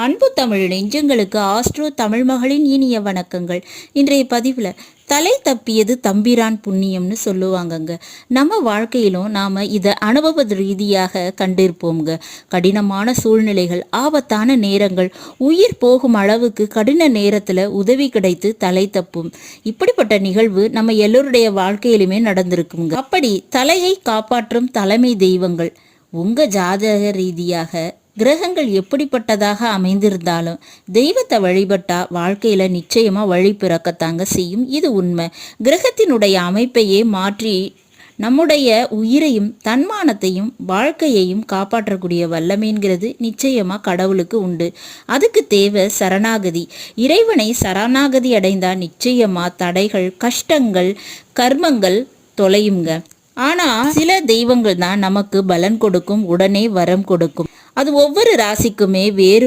அன்பு தமிழ் நெஞ்சங்களுக்கு ஆஸ்ட்ரோ தமிழ் மகளின் இனிய வணக்கங்கள். இன்றைய பதிவில் தலை தப்பியது தம்பிரான் புண்ணியம்னு சொல்லுவாங்கங்க. நம்ம வாழ்க்கையிலும் நாம் இதை அனுபவ ரீதியாக கண்டிருப்போங்க. கடினமான சூழ்நிலைகள், ஆபத்தான நேரங்கள், உயிர் போகும் அளவுக்கு கடின நேரத்தில் உதவி கிடைத்து தலை தப்பும். இப்படிப்பட்ட நிகழ்வு நம்ம எல்லோருடைய வாழ்க்கையிலுமே நடந்திருக்குங்க. அப்படி தலையை காப்பாற்றும் தலைமை தெய்வங்கள் உங்கள் ஜாதக ரீதியாக கிரகங்கள் எப்படிப்பட்டதாக அமைந்திருந்தாலும் தெய்வத்தை வழிபட்டா வாழ்க்கையில நிச்சயமா வழி பிறக்கத்தாங்க செய்யும். இது உண்மை. கிரகத்தினுடைய அமைப்பையே மாற்றி நம்முடைய உயிரையும் தன்மானத்தையும் வாழ்க்கையையும் காப்பாற்றக்கூடிய வல்லமைங்கிறது நிச்சயமா கடவுளுக்கு உண்டு. அதுக்கு தேவை சரணாகதி. இறைவனை சரணாகதி அடைந்தா நிச்சயமா தடைகள், கஷ்டங்கள், கர்மங்கள் தொலையுங்க. ஆனா சில தெய்வங்கள் தான் நமக்கு பலன் கொடுக்கும், உடனே வரம் கொடுக்கும். அது ஒவ்வொரு ராசிக்குமே வேறு